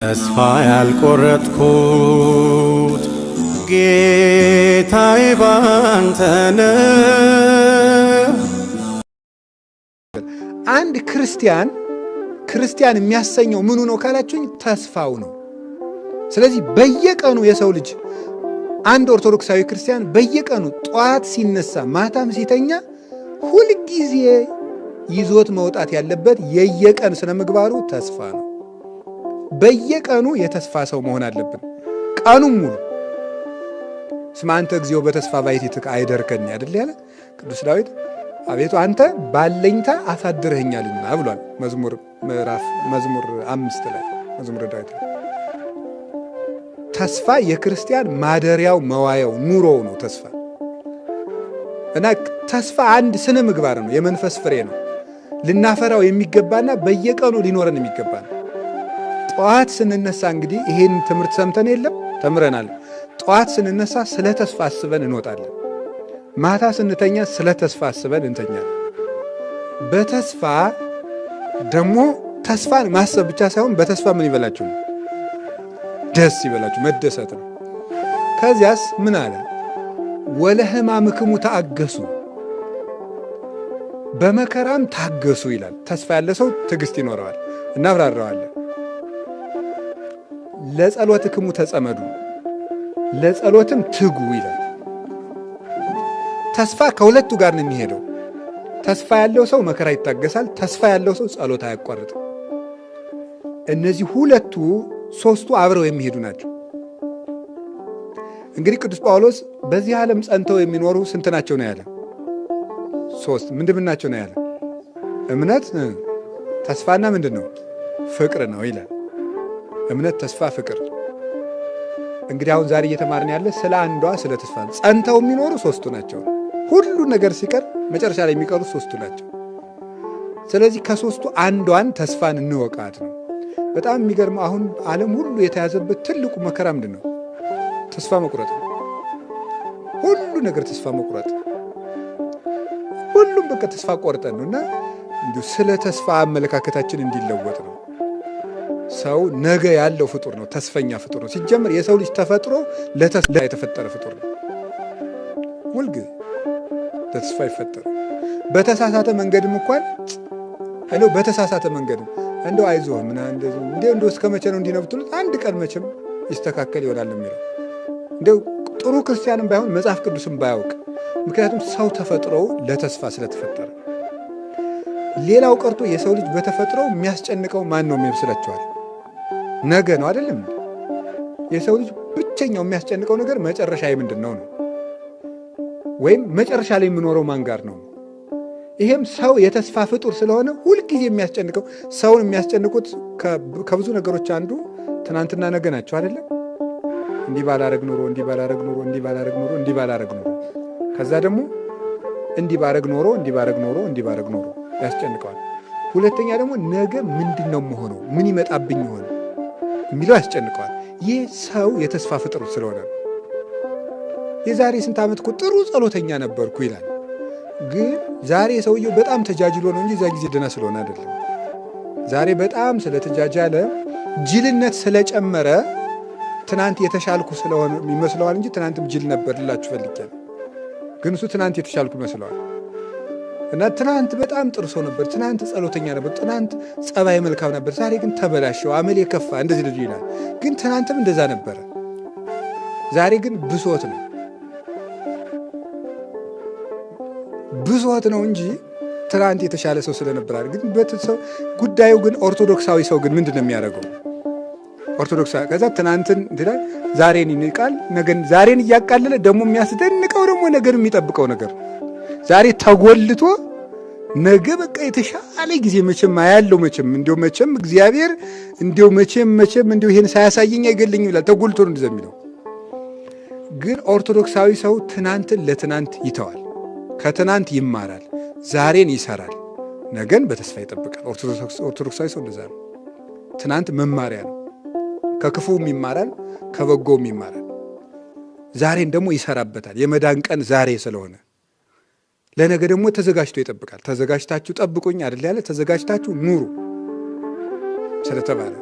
ተስፋ ያልቆረጥኩት ጌታዬ ባንተ ነው። አንድ ክርስቲያን የሚያሰኘው ምኑ ነው ካላችሁኝ፣ ተስፋው ነው። ስለዚህ በየቀኑ የሰው ልጅ አንድ ኦርቶዶክሳዊ ክርስቲያን በየቀኑ ጠዋት ሲነሳ ማታም ሲተኛ ሁልጊዜ ይዞት መውጣት ያለበት የየቀን ስነ ምግባሩ ተስፋ ነው። በየቀኑ የተስፋ ሰው መሆን አለብን። ቀኑን ሙሉ እስመ አንተ እግዚኦ በተስፋ ባሕቲትከ አይደርከኒ አይደል ያለ ቅዱስ ዳዊት። አቤቱ አንተ ባለኝታ አሳድረኸኛልና ብሏል። መዝሙር 5 ላይ መዝሙረ ዳዊት ላይ ተስፋ የክርስቲያን ማደሪያው መዋያው ኑሮው ነው ተስፋ እና ተስፋ አንድ ስነ ምግባር ነው፣ የመንፈስ ፍሬ ነው። ልናፈራው የሚገባና በየቀኑ ሊኖረን የሚገባ ነው። ጠዋት ስንነሳ እንግዲህ ይሄን ትምህርት ሰምተን የለም ተምረናል። ጠዋት ስንነሳ ስለ ተስፋ አስበን እንወጣለን። ማታ ስንተኛ ስለ ተስፋ አስበን እንተኛለን። በተስፋ ደግሞ ተስፋን ማሰብ ብቻ ሳይሆን በተስፋ ምን ይበላችሁ ነው? ደስ ይበላችሁ፣ መደሰት ነው። ከዚያስ ምን አለ? ወለሕማምክሙ ተአገሱ፣ በመከራም ታገሱ ይላል። ተስፋ ያለ ሰው ትዕግስት ይኖረዋል። እናብራራዋለን። ለጸሎትክሙ ተጸመዱ፣ ለጸሎትም ትጉ ይላል። ተስፋ ከሁለቱ ጋር ነው የሚሄደው። ተስፋ ያለው ሰው መከራ ይታገሳል። ተስፋ ያለው ሰው ጸሎት አያቋርጥም። እነዚህ ሁለቱ ሦስቱ አብረው የሚሄዱ ናቸው። እንግዲህ ቅዱስ ጳውሎስ በዚህ ዓለም ጸንተው የሚኖሩ ስንት ናቸው ነው ያለ? 3 ምንድን ናቸው ነው ያለ? እምነት፣ ተስፋና ምንድን ነው? ፍቅር ነው ይላል። እምነት፣ ተስፋ፣ ፍቅር። እንግዲህ አሁን ዛሬ እየተማርን ያለ ስለ አንዷ ስለ ተስፋ ነው። ጸንተው የሚኖሩ 3ቱ ናቸው። ሁሉ ነገር ሲቀር መጨረሻ ላይ የሚቀሩት 3ቱ ናቸው። ስለዚህ ከ3ቱ አንዷን ተስፋን እንወቃት ነው። በጣም የሚገርመው አሁን ዓለም ሁሉ የተያዘበት ትልቁ መከራ ምንድን ነው? ተስፋ መቁረጥ ነው። ሁሉ ነገር ተስፋ መቁረጥ፣ ሁሉም በቃ ተስፋ ቆርጠን ነው። እና እንዲሁ ስለ ተስፋ አመለካከታችን እንዲለወጥ ነው። ሰው ነገ ያለው ፍጡር ነው። ተስፈኛ ፍጡር ነው። ሲጀምር የሰው ልጅ ተፈጥሮ ለተስፋ የተፈጠረ ፍጡር ነው። ሁልጊዜ ለተስፋ ይፈጠር። በተሳሳተ መንገድም እንኳን በተሳሳተ መንገድም እንደው አይዞህ ምና እንደው እስከ መቼ ነው እንዲነብቱት አንድ ቀን መቼም ይስተካከል ይሆናል የሚለው እንደው ጥሩ ክርስቲያንም ባይሆን መጽሐፍ ቅዱስም ባያውቅ፣ ምክንያቱም ሰው ተፈጥሮው ለተስፋ ስለተፈጠረ። ሌላው ቀርቶ የሰው ልጅ በተፈጥሮ የሚያስጨንቀው ማን ነው የሚመስላችኋል? ነገ ነው አይደለም? የሰው ልጅ ብቸኛው የሚያስጨንቀው ነገር መጨረሻ ምንድን ነው ነው፣ ወይም መጨረሻ ላይ የምኖረው ማን ጋር ነው። ይሄም ሰው የተስፋ ፍጡር ስለሆነ ሁልጊዜ የሚያስጨንቀው ሰውን የሚያስጨንቁት ከብዙ ነገሮች አንዱ ትናንትና ነገ ናቸው አይደለም? እንዲህ ባላረግ ኖሮ፣ እንዲህ ባላረግ ኖሮ፣ እንዲህ ባላረግ ኖሮ፣ እንዲህ ባላረግ ኖሮ፣ ከዛ ደግሞ እንዲህ ባረግ ኖሮ፣ እንዲህ ባረግ ኖሮ፣ እንዲህ ባረግ ኖሮ ያስጨንቀዋል። ሁለተኛ ደግሞ ነገ ምንድን ነው መሆነው፣ ምን ይመጣብኝ ይሆን የሚለው ያስጨንቀዋል። ይህ ሰው የተስፋ ፍጡር ስለሆነ ነው። የዛሬ ስንት ዓመት እኮ ጥሩ ጸሎተኛ ነበርኩ ይላል። ግን ዛሬ ሰውየው በጣም ተጃጅሎ ነው እንጂ እዛ ጊዜ ደህና ስለሆነ አይደለም። ዛሬ በጣም ስለተጃጃለ ጅልነት ስለጨመረ ትናንት የተሻልኩ ስለሆነ ይመስለዋል እንጂ ትናንትም ጅል ነበር ልላችሁ ፈልጌያለሁ። ግን እሱ ትናንት የተሻልኩ ይመስለዋል። እና ትናንት በጣም ጥሩ ሰው ነበር፣ ትናንት ጸሎተኛ ነበር፣ ትናንት ጸባይ መልካም ነበር፣ ዛሬ ግን ተበላሸው፣ አመሌ ከፋ፣ እንደዚህ ልጅ ይላል። ግን ትናንትም እንደዛ ነበረ። ዛሬ ግን ብሶት ነው እንጂ ትናንት የተሻለ ሰው ስለነበር ግን በተሰው ጉዳዩ ግን ኦርቶዶክሳዊ ሰው ግን ምንድን ነው የሚያደርገው? ኦርቶዶክሳዊ ከዛ ትናንትን ይላል፣ ዛሬን ይንቃል፣ ነገን ዛሬን እያቃለለ ደግሞ የሚያስደንቀው ደግሞ ነገን የሚጠብቀው ነገር ዛሬ ተጎልቶ ነገ በቃ የተሻለ ጊዜ መቼም አያለው መቼም እግዚአብሔር መቼም ይሄን ሳያሳየኝ አይገለኝም ይላል። ተጎልቶ ነው እንደዛ የሚለው። ግን ኦርቶዶክሳዊ ሰው ትናንትን ለትናንት ይተዋል፣ ከትናንት ይማራል፣ ዛሬን ይሰራል፣ ነገን በተስፋ ይጠብቃል። ኦርቶዶክሳዊ ሰው እንደዛ ነው። ትናንት መማሪያ ነው። ከክፉም ይማራል፣ ከበጎም ይማራል። ዛሬን ደግሞ ይሰራበታል። የመዳን ቀን ዛሬ ስለሆነ ለነገ ደግሞ ተዘጋጅቶ ይጠብቃል። ተዘጋጅታችሁ ጠብቁኝ አይደል ያለ? ተዘጋጅታችሁ ኑሩ ስለተባለ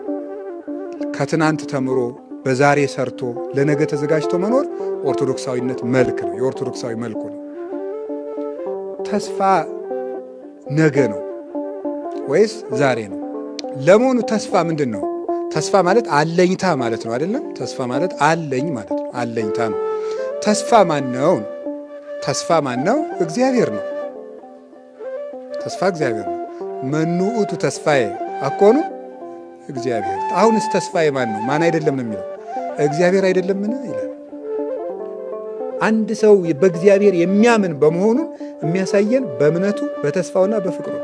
ከትናንት ተምሮ በዛሬ ሰርቶ ለነገ ተዘጋጅቶ መኖር ኦርቶዶክሳዊነት መልክ ነው፣ የኦርቶዶክሳዊ መልኩ ነው። ተስፋ ነገ ነው ወይስ ዛሬ ነው? ለመሆኑ ተስፋ ምንድን ነው? ተስፋ ማለት አለኝታ ማለት ነው አይደለም? ተስፋ ማለት አለኝ ማለት ነው፣ አለኝታ ነው። ተስፋ ማን ነው? ተስፋ ማን ነው? እግዚአብሔር ነው። ተስፋ እግዚአብሔር ነው። መኑ ውእቱ ተስፋዬ አኮኑ እግዚአብሔር። አሁንስ ተስፋዬ ማን ነው? ማን አይደለም ነው የሚለው? እግዚአብሔር አይደለምን ይላል። አንድ ሰው በእግዚአብሔር የሚያምን በመሆኑ የሚያሳየን በእምነቱ በተስፋውና በፍቅሩ።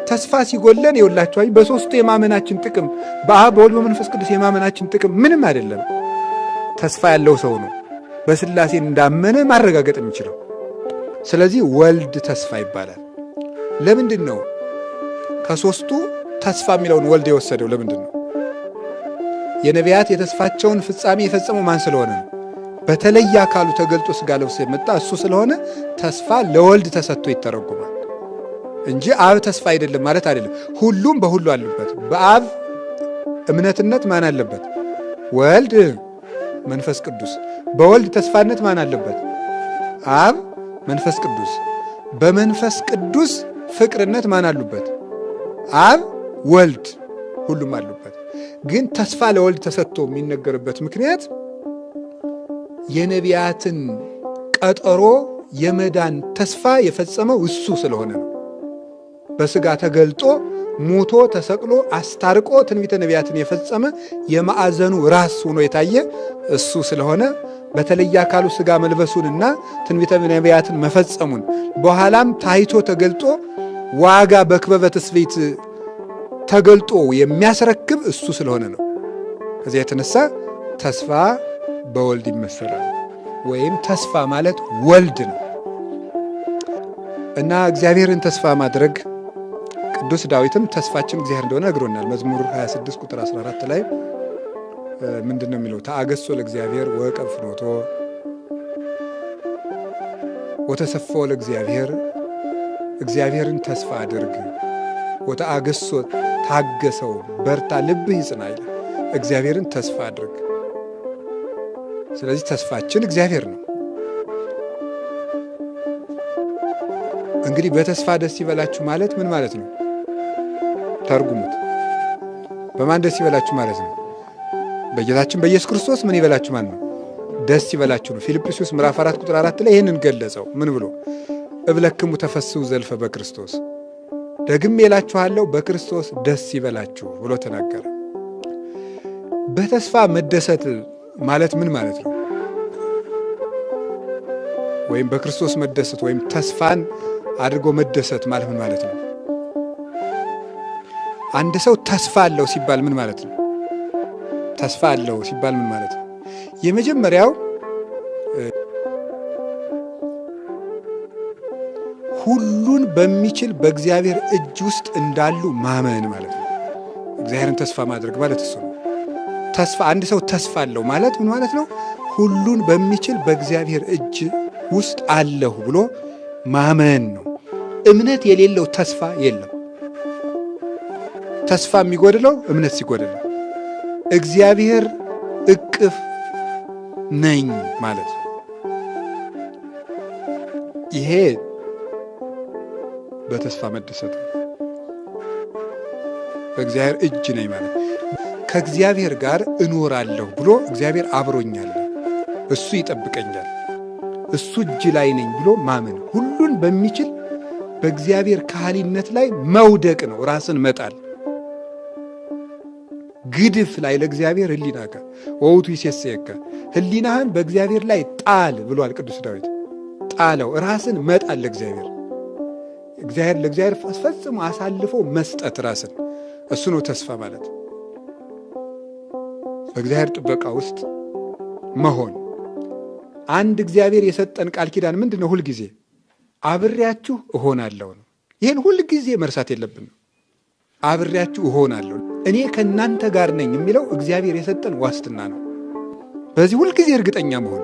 ተስፋ ሲጎለን ይውላችኋል፣ በሶስቱ የማመናችን ጥቅም በአብ በወልድ በመንፈስ ቅዱስ የማመናችን ጥቅም ምንም አይደለም። ተስፋ ያለው ሰው ነው በሥላሴ እንዳመነ ማረጋገጥ የሚችለው። ስለዚህ ወልድ ተስፋ ይባላል። ለምንድን ነው ከሶስቱ ተስፋ የሚለውን ወልድ የወሰደው? ለምንድን ነው? የነቢያት የተስፋቸውን ፍጻሜ የፈጸመው ማን ስለሆነ ነው? በተለየ አካሉ ተገልጦ ሥጋ ለብሶ የመጣ እሱ ስለሆነ ተስፋ ለወልድ ተሰጥቶ ይተረጎማል እንጂ አብ ተስፋ አይደለም ማለት አይደለም። ሁሉም በሁሉ አሉበት። በአብ እምነትነት ማን አለበት? ወልድ መንፈስ ቅዱስ። በወልድ ተስፋነት ማን አለበት? አብ መንፈስ ቅዱስ። በመንፈስ ቅዱስ ፍቅርነት ማን አሉበት? አብ ወልድ፣ ሁሉም አሉበት። ግን ተስፋ ለወልድ ተሰጥቶ የሚነገርበት ምክንያት የነቢያትን ቀጠሮ የመዳን ተስፋ የፈጸመው እሱ ስለሆነ ነው። በሥጋ ተገልጦ ሞቶ ተሰቅሎ አስታርቆ ትንቢተ ነቢያትን የፈጸመ የማዕዘኑ ራስ ሆኖ የታየ እሱ ስለሆነ በተለየ አካሉ ሥጋ መልበሱንና ትንቢተ ነቢያትን መፈጸሙን በኋላም ታይቶ ተገልጦ ዋጋ በክበበ ትስብእት ተገልጦ የሚያስረክብ እሱ ስለሆነ ነው። ከዚያ የተነሳ ተስፋ በወልድ ይመሰላል፣ ወይም ተስፋ ማለት ወልድ ነው እና እግዚአብሔርን ተስፋ ማድረግ ቅዱስ ዳዊትም ተስፋችን እግዚአብሔር እንደሆነ ነግሮናል። መዝሙር 26 ቁጥር 14 ላይ ምንድን ነው የሚለው? ተአገሶ ለእግዚአብሔር ወዕቀብ ፍኖቶ ወተሰፎ ለእግዚአብሔር። እግዚአብሔርን ተስፋ አድርግ፣ ወተአገሶ ታገሰው፣ በርታ፣ ልብህ ይጽና ይላል። እግዚአብሔርን ተስፋ አድርግ። ስለዚህ ተስፋችን እግዚአብሔር ነው። እንግዲህ በተስፋ ደስ ይበላችሁ ማለት ምን ማለት ነው? ተርጉሙት። በማን ደስ ይበላችሁ ማለት ነው? በጌታችን በኢየሱስ ክርስቶስ ምን ይበላችሁ ማለት ነው? ደስ ይበላችሁ ነው። ፊልጵስዩስ ምዕራፍ 4 ቁጥር 4 ላይ ይህንን ገለጸው። ምን ብሎ? እብለክሙ ተፈስሑ ዘልፈ በክርስቶስ፣ ደግሜ እላችኋለሁ በክርስቶስ ደስ ይበላችሁ ብሎ ተናገረ። በተስፋ መደሰት ማለት ምን ማለት ነው? ወይም በክርስቶስ መደሰት ወይም ተስፋን አድርጎ መደሰት ማለት ምን ማለት ነው? አንድ ሰው ተስፋ አለው ሲባል ምን ማለት ነው? ተስፋ አለው ሲባል ምን ማለት ነው? የመጀመሪያው ሁሉን በሚችል በእግዚአብሔር እጅ ውስጥ እንዳሉ ማመን ማለት ነው። እግዚአብሔርን ተስፋ ማድረግ ማለት እሱ ነው። ተስፋ አንድ ሰው ተስፋ አለው ማለት ምን ማለት ነው? ሁሉን በሚችል በእግዚአብሔር እጅ ውስጥ አለሁ ብሎ ማመን ነው። እምነት የሌለው ተስፋ የለም። ተስፋ የሚጎድለው እምነት ሲጎድል ነው። እግዚአብሔር እቅፍ ነኝ ማለት ነው። ይሄ በተስፋ መደሰት ነው። በእግዚአብሔር እጅ ነኝ ማለት ከእግዚአብሔር ጋር እኖራለሁ ብሎ እግዚአብሔር አብሮኛል፣ እሱ ይጠብቀኛል፣ እሱ እጅ ላይ ነኝ ብሎ ማመን። ሁሉን በሚችል በእግዚአብሔር ካህሊነት ላይ መውደቅ ነው፣ ራስን መጣል። ግድፍ ላይ ለእግዚአብሔር ህሊናከ ወውቱ ይሴሰየከ፣ ህሊናህን በእግዚአብሔር ላይ ጣል ብሏል ቅዱስ ዳዊት። ጣለው፣ ራስን መጣል ለእግዚአብሔር። ለእግዚአብሔር ፈጽሞ አሳልፎ መስጠት ራስን፣ እሱ ነው ተስፋ ማለት። በእግዚአብሔር ጥበቃ ውስጥ መሆን። አንድ እግዚአብሔር የሰጠን ቃል ኪዳን ምንድን ነው? ሁልጊዜ አብሬያችሁ እሆናለሁ ነው። ይህን ሁልጊዜ መርሳት የለብንም። አብሬያችሁ እሆናለሁ፣ እኔ ከእናንተ ጋር ነኝ የሚለው እግዚአብሔር የሰጠን ዋስትና ነው። በዚህ ሁልጊዜ እርግጠኛ መሆን፣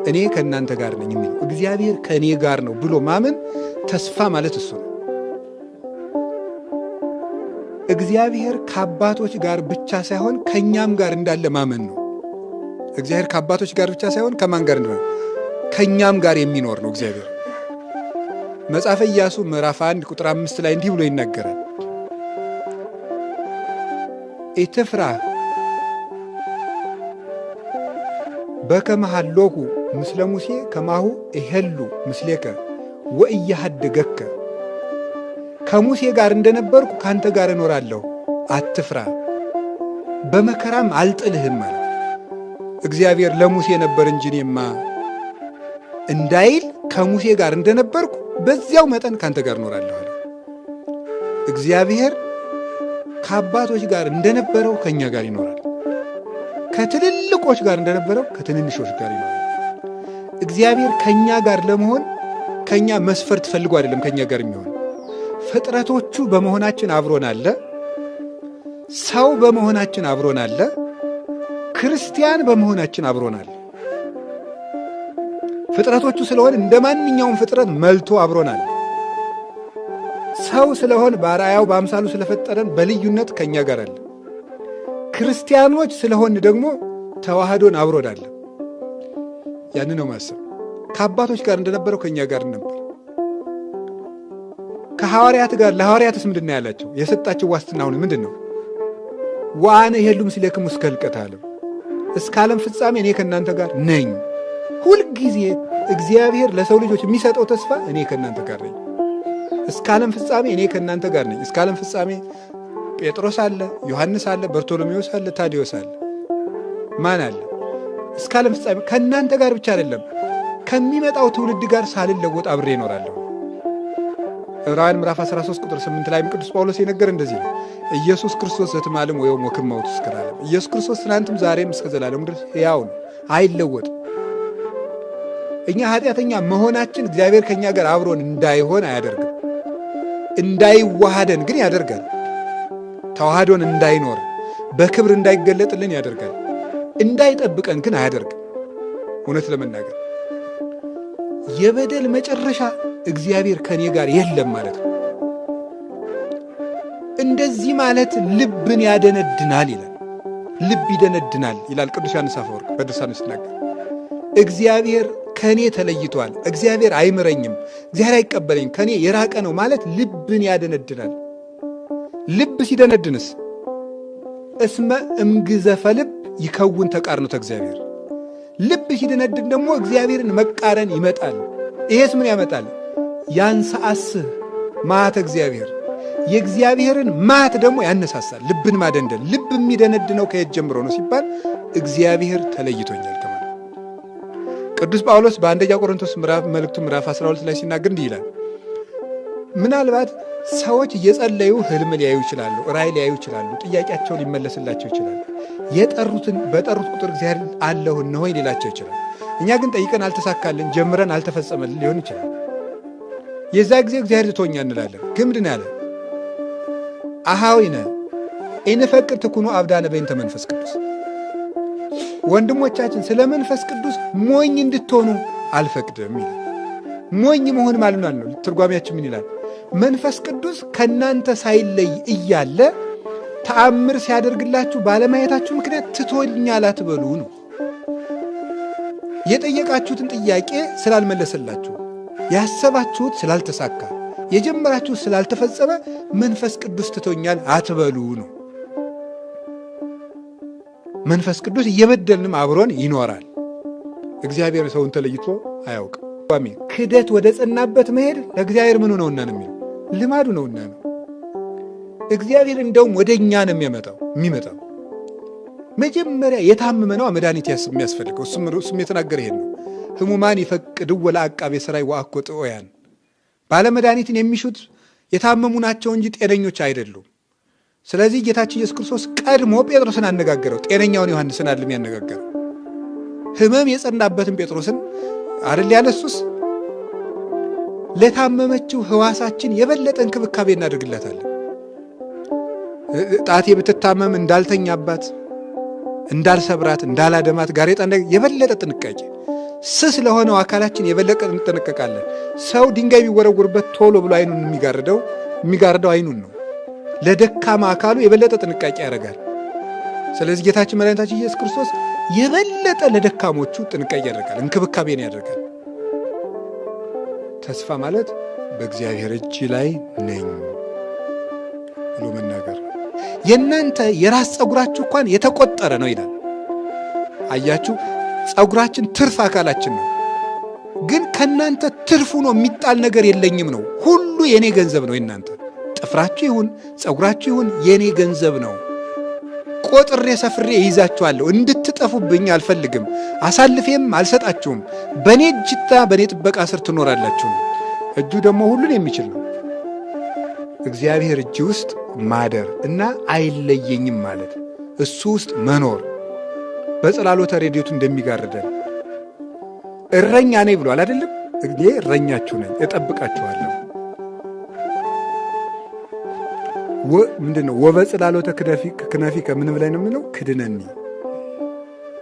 እኔ ከእናንተ ጋር ነኝ የሚለው እግዚአብሔር ከእኔ ጋር ነው ብሎ ማመን ተስፋ ማለት እሱ ነው። እግዚአብሔር ከአባቶች ጋር ብቻ ሳይሆን ከኛም ጋር እንዳለ ማመን ነው። እግዚአብሔር ከአባቶች ጋር ብቻ ሳይሆን ከማን ጋር እንደሆነ ከኛም ጋር የሚኖር ነው እግዚአብሔር። መጽሐፈ ኢያሱ ምዕራፍ 1 ቁጥር 5 ላይ እንዲህ ብሎ ይናገራል። ኢትፍራህ በከመ ሀሎኩ ምስለ ሙሴ ከማሁ እሄሉ ምስሌከ ወኢያሃድገከ። ከሙሴ ጋር እንደነበርኩ ካንተ ጋር እኖራለሁ፣ አትፍራ፣ በመከራም አልጥልህም ማለት እግዚአብሔር ለሙሴ ነበር እንጂ እኔማ እንዳይል ከሙሴ ጋር እንደነበርኩ በዚያው መጠን ካንተ ጋር እኖራለሁ አለ። እግዚአብሔር ከአባቶች ጋር እንደነበረው ከኛ ጋር ይኖራል። ከትልልቆች ጋር እንደነበረው ከትንንሾች ጋር ይኖራል። እግዚአብሔር ከኛ ጋር ለመሆን ከኛ መስፈርት ፈልጎ አይደለም ከኛ ጋር የሚሆን። ፍጥረቶቹ በመሆናችን አብሮን አለ። ሰው በመሆናችን አብሮን አለ። ክርስቲያን በመሆናችን አብሮን አለ። ፍጥረቶቹ ስለሆን እንደ ማንኛውም ፍጥረት መልቶ አብሮን አለ። ሰው ስለሆን በአርአያው በአምሳሉ ስለፈጠረን በልዩነት ከኛ ጋር አለ። ክርስቲያኖች ስለሆን ደግሞ ተዋህዶን አብሮን አለ። ያን ነው ማሰብ። ከአባቶች ጋር እንደነበረው ከኛ ጋር ነበር። ከሐዋርያት ጋር ለሐዋርያትስ ምንድን ነው ያላቸው? የሰጣቸው ዋስትና አሁን ምንድን ነው? ወአነ እሄሉ ምስሌክሙ እስከ ሕልቀተ ዓለም፣ እስከ ዓለም ፍጻሜ እኔ ከእናንተ ጋር ነኝ። ሁልጊዜ እግዚአብሔር ለሰው ልጆች የሚሰጠው ተስፋ እኔ ከእናንተ ጋር ነኝ፣ እስከ ዓለም ፍጻሜ እኔ ከእናንተ ጋር ነኝ። እስከ ዓለም ፍጻሜ ጴጥሮስ አለ፣ ዮሐንስ አለ፣ በርቶሎሜዎስ አለ፣ ታዲዮስ አለ። ማን አለ? እስከ ዓለም ፍጻሜ ከእናንተ ጋር ብቻ አይደለም ከሚመጣው ትውልድ ጋር ሳልለወጥ አብሬ እኖራለሁ። ዕብራውያን ምዕራፍ 13 ቁጥር 8 ላይም ቅዱስ ጳውሎስ የነገር እንደዚህ ነው። ኢየሱስ ክርስቶስ ዘትማልም ወይም ወክማውት እስከ ዓለም። ኢየሱስ ክርስቶስ ትናንትም ዛሬም እስከ ዘላለም ድረስ ሕያው ነው፣ አይለወጥም። እኛ ኃጢአተኛ መሆናችን እግዚአብሔር ከኛ ጋር አብሮን እንዳይሆን አያደርግም። እንዳይዋሃደን ግን ያደርጋል። ተዋህዶን እንዳይኖር በክብር እንዳይገለጥልን ያደርጋል። እንዳይጠብቀን ግን አያደርግም። እውነት ለመናገር የበደል መጨረሻ እግዚአብሔር ከኔ ጋር የለም ማለት ነው። እንደዚህ ማለት ልብን ያደነድናል ይላል። ልብ ይደነድናል ይላል ቅዱስ ዮሐንስ አፈወርቅ በድርሳኑ ሲናገር። እግዚአብሔር ከኔ ተለይቷል፣ እግዚአብሔር አይምረኝም፣ እግዚአብሔር አይቀበለኝም፣ ከኔ የራቀ ነው ማለት ልብን ያደነድናል። ልብ ሲደነድንስ እስመ እምግዘፈ ልብ ይከውን ተቃርኖተ እግዚአብሔር። ልብ ሲደነድን ደግሞ እግዚአብሔርን መቃረን ይመጣል። ይሄስ ምን ያመጣል? ያንሳአስህ መዓተ እግዚአብሔር፣ የእግዚአብሔርን መዓት ደግሞ ያነሳሳል። ልብን ማደንደን። ልብ የሚደነድነው ከየት ጀምሮ ነው ሲባል እግዚአብሔር ተለይቶኛል ከማለት። ቅዱስ ጳውሎስ በአንደኛ ቆሮንቶስ መልእክቱ ምዕራፍ 12 ላይ ሲናገር እንዲህ ይላል። ምናልባት ሰዎች እየጸለዩ ህልም ሊያዩ ይችላሉ፣ ራእይ ሊያዩ ይችላሉ፣ ጥያቄያቸው ሊመለስላቸው ይችላል። በጠሩት ቁጥር እግዚአብሔር አለሁ እነሆ ሊላቸው ይችላል። እኛ ግን ጠይቀን አልተሳካልን፣ ጀምረን አልተፈጸመልን ሊሆን ይችላል። የዛ ጊዜ እግዚአብሔር ትቶኛ እንላለን። ግን ምንድን ያለ አሃዊነ ኢንፈቅድ ትኩኑ አብዳነ በእንተ መንፈስ ቅዱስ። ወንድሞቻችን ስለ መንፈስ ቅዱስ ሞኝ እንድትሆኑ አልፈቅድም ይላል። ሞኝ መሆን ማለት ነው። ትርጓሜያችን ምን ይላል? መንፈስ ቅዱስ ከእናንተ ሳይለይ እያለ ተአምር ሲያደርግላችሁ ባለማየታችሁ ምክንያት ትቶኛል አትበሉ ነው። የጠየቃችሁትን ጥያቄ ስላልመለሰላችሁ፣ ያሰባችሁት ስላልተሳካ፣ የጀመራችሁት ስላልተፈጸመ መንፈስ ቅዱስ ትቶኛል አትበሉ ነው። መንፈስ ቅዱስ እየበደልንም አብሮን ይኖራል። እግዚአብሔር ሰውን ተለይቶ አያውቅም። ክደት ወደ ጸናበት መሄድ ለእግዚአብሔር ምኑ ነውና ነው የሚለው፣ ልማዱ ነውና ነው። እግዚአብሔር እንደውም ወደ እኛ ነው የሚመጣው። መጀመሪያ የታመመ ነው መድኃኒት የሚያስፈልገው። እሱም የተናገረ ይሄን ነው። ህሙማን ይፈቅድ ወላ አቃቤ ሥራይ ወአኮ ጥዑያን። ባለመድኃኒትን የሚሹት የታመሙ ናቸው እንጂ ጤነኞች አይደሉም። ስለዚህ ጌታችን ኢየሱስ ክርስቶስ ቀድሞ ጴጥሮስን አነጋገረው። ጤነኛውን ዮሐንስን አይደለም ያነጋገረው። ህመም የጸናበትን ጴጥሮስን አይደል ያለሱስ። ለታመመችው ህዋሳችን የበለጠ እንክብካቤ እናደርግላታለን። ጣቴ ብትታመም እንዳልተኛባት፣ እንዳልሰብራት፣ እንዳላደማት ጋሬጣ የበለጠ ጥንቃቄ፣ ስስ ለሆነው አካላችን የበለጠ እንጠነቀቃለን። ሰው ድንጋይ ቢወረውርበት ቶሎ ብሎ አይኑን የሚጋርደው አይኑን ነው። ለደካማ አካሉ የበለጠ ጥንቃቄ ያደርጋል። ስለዚህ ጌታችን መድኃኒታችን ኢየሱስ ክርስቶስ የበለጠ ለደካሞቹ ጥንቃቄ ያደርጋል፣ እንክብካቤን ያደርጋል። ተስፋ ማለት በእግዚአብሔር እጅ ላይ ነኝ ብሎ መናገር። የእናንተ የራስ ፀጉራችሁ እንኳን የተቆጠረ ነው ይላል። አያችሁ፣ ፀጉራችን ትርፍ አካላችን ነው። ግን ከእናንተ ትርፉ ነው የሚጣል ነገር የለኝም ነው። ሁሉ የኔ ገንዘብ ነው። የእናንተ ጥፍራችሁ ይሁን ፀጉራችሁ ይሁን የኔ ገንዘብ ነው። ቆጥሬ ሰፍሬ ይዛችኋለሁ። እንድትጠፉብኝ አልፈልግም። አሳልፌም አልሰጣችሁም። በእኔ እጅታ በእኔ ጥበቃ ስር ትኖራላችሁ። እጁ ደግሞ ሁሉን የሚችል ነው። እግዚአብሔር እጅ ውስጥ ማደር እና አይለየኝም ማለት እሱ ውስጥ መኖር በጽላሎተ ረድኤቱ እንደሚጋርደን እረኛ ነኝ ብሏል አይደለም? እኔ እረኛችሁ ነኝ፣ እጠብቃችኋለሁ። ምንድነው? ወበጽላሎተ ክነፊከ ምን ብላይ ነው የሚለው? ክድነኒ፣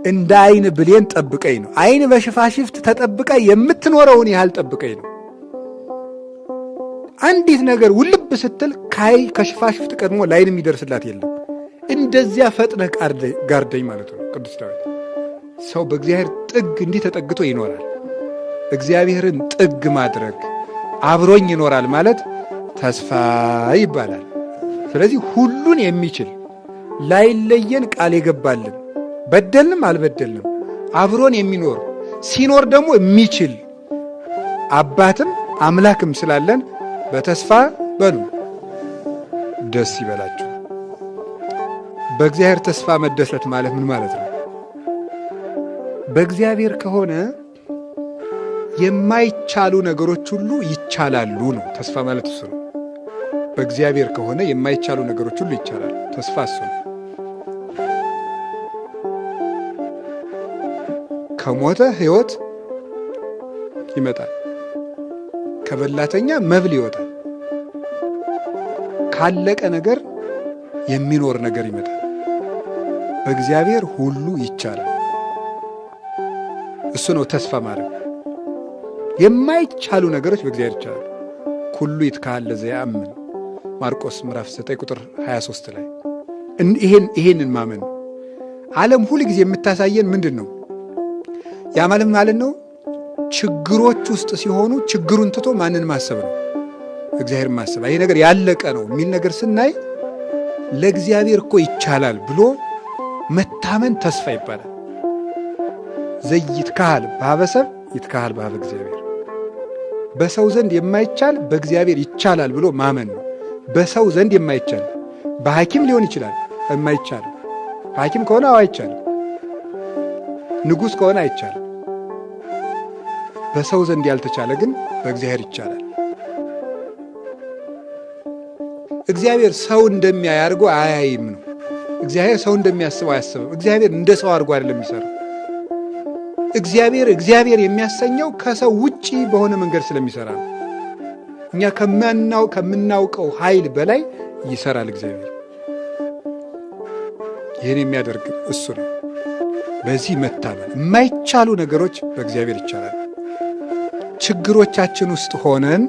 እንደ አይን ብሌን ጠብቀኝ ነው። አይን በሽፋሽፍት ተጠብቃ የምትኖረውን ያህል ጠብቀኝ ነው። አንዲት ነገር ውልብ ስትል ከሽፋሽፍት ቀድሞ ላይን የሚደርስላት የለም። እንደዚያ ፈጥነህ ጋርደኝ ማለት ነው ቅዱስ ዳዊት። ሰው በእግዚአብሔር ጥግ እንዲህ ተጠግቶ ይኖራል። እግዚአብሔርን ጥግ ማድረግ አብሮኝ ይኖራል ማለት ተስፋ ይባላል። ስለዚህ ሁሉን የሚችል ላይለየን ቃል የገባልን በደልንም አልበደልንም አብሮን የሚኖር ሲኖር ደግሞ የሚችል አባትም አምላክም ስላለን በተስፋ በሉ ደስ ይበላችሁ። በእግዚአብሔር ተስፋ መደሰት ማለት ምን ማለት ነው? በእግዚአብሔር ከሆነ የማይቻሉ ነገሮች ሁሉ ይቻላሉ ነው። ተስፋ ማለት እሱ ነው። በእግዚአብሔር ከሆነ የማይቻሉ ነገሮች ሁሉ ይቻላሉ። ተስፋ እሱ ነው። ከሞተ ሕይወት ይመጣል። ከበላተኛ መብል ይወጣል። ካለቀ ነገር የሚኖር ነገር ይመጣል። በእግዚአብሔር ሁሉ ይቻላል። እሱ ነው ተስፋ ማድረግ። የማይቻሉ ነገሮች በእግዚአብሔር ይቻላል። ኩሉ ይትካሀል ለዘየአምን ማርቆስ ምዕራፍ 9 ቁጥር 23 ላይ ይሄንን ማመን ነው። ዓለም ሁል ጊዜ የምታሳየን ምንድን ነው? ያ ማለት ነው ችግሮች ውስጥ ሲሆኑ ችግሩን ትቶ ማንን ማሰብ ነው? እግዚአብሔር ማሰብ። ይሄ ነገር ያለቀ ነው የሚል ነገር ስናይ ለእግዚአብሔር እኮ ይቻላል ብሎ መታመን ተስፋ ይባላል። ዘይትካሀል በኀበ ሰብእ ይትካሀል በኀበ እግዚአብሔር። በሰው ዘንድ የማይቻል በእግዚአብሔር ይቻላል ብሎ ማመን ነው። በሰው ዘንድ የማይቻል በሐኪም ሊሆን ይችላል የማይቻል ሐኪም ከሆነ አይቻልም። ንጉሥ ከሆነ አይቻልም። በሰው ዘንድ ያልተቻለ ግን በእግዚአብሔር ይቻላል። እግዚአብሔር ሰው እንደሚያይ አድርጎ አያይም ነው። እግዚአብሔር ሰው እንደሚያስበው አያስብም። እግዚአብሔር እንደ ሰው አድርጎ አይደለም የሚሰራው። እግዚአብሔር የሚያሰኘው ከሰው ውጪ በሆነ መንገድ ስለሚሰራ ነው። እኛ ከምናውቀው ኃይል በላይ ይሰራል እግዚአብሔር። ይህን የሚያደርግ እሱ ነው። በዚህ መታመን የማይቻሉ ነገሮች በእግዚአብሔር ይቻላል። ችግሮቻችን ውስጥ ሆነን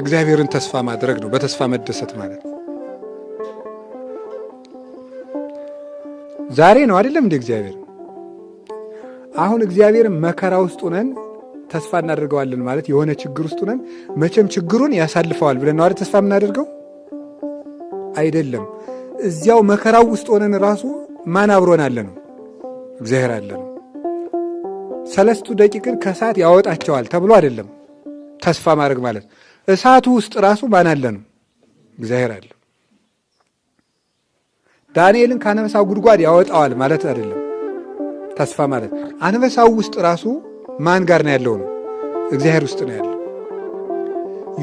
እግዚአብሔርን ተስፋ ማድረግ ነው። በተስፋ መደሰት ማለት ዛሬ ነው አይደለም እንደ እግዚአብሔር። አሁን እግዚአብሔር መከራ ውስጥ ሆነን ተስፋ እናደርገዋለን ማለት የሆነ ችግር ውስጥ ሆነን መቼም ችግሩን ያሳልፈዋል ብለን ነው አይደል ተስፋ የምናደርገው? አይደለም። እዚያው መከራው ውስጥ ሆነን ራሱ ማን አብሮን አለ ነው? እግዚአብሔር አለ ነው። 3 ደቂቅን ከእሳት ያወጣቸዋል ተብሎ አይደለም ተስፋ ማድረግ ማለት። እሳቱ ውስጥ ራሱ ማን አለ ነው? እግዚአብሔር አለ። ዳንኤልን ከአንበሳው ጉድጓድ ያወጣዋል ማለት አይደለም ተስፋ ማለት። አንበሳው ውስጥ ራሱ ማን ጋር ነው ያለው ነው? እግዚአብሔር ውስጥ ነው ያለው።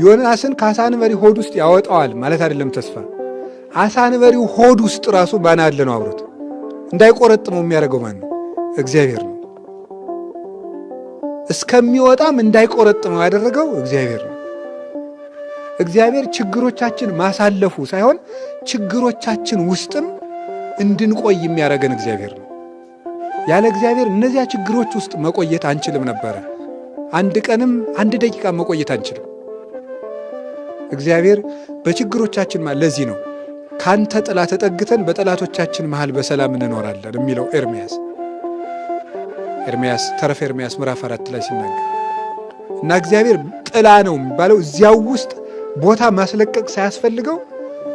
ዮናስን ከአሳ አንበሪ ሆድ ውስጥ ያወጣዋል ማለት አይደለም ተስፋ። አሳ አንበሪው ሆድ ውስጥ ራሱ ማን አለ ነው አብሮት? እንዳይቆረጥመው የሚያደርገው ማን ነው? እግዚአብሔር ነው። እስከሚወጣም እንዳይቆረጥመው ያደረገው እግዚአብሔር ነው። እግዚአብሔር ችግሮቻችን ማሳለፉ ሳይሆን ችግሮቻችን ውስጥም እንድንቆይ የሚያደርገን እግዚአብሔር ነው። ያለ እግዚአብሔር እነዚያ ችግሮች ውስጥ መቆየት አንችልም ነበረ። አንድ ቀንም 1 ደቂቃ መቆየት አንችልም። እግዚአብሔር በችግሮቻችን ለዚህ ነው ካንተ ጥላ ተጠግተን በጠላቶቻችን መሃል በሰላም እንኖራለን የሚለው ኤርምያስ ተረፈ ኤርምያስ ምዕራፍ 4 ላይ ሲናገር እና እግዚአብሔር ጥላ ነው የሚባለው እዚያው ውስጥ ቦታ ማስለቀቅ ሳያስፈልገው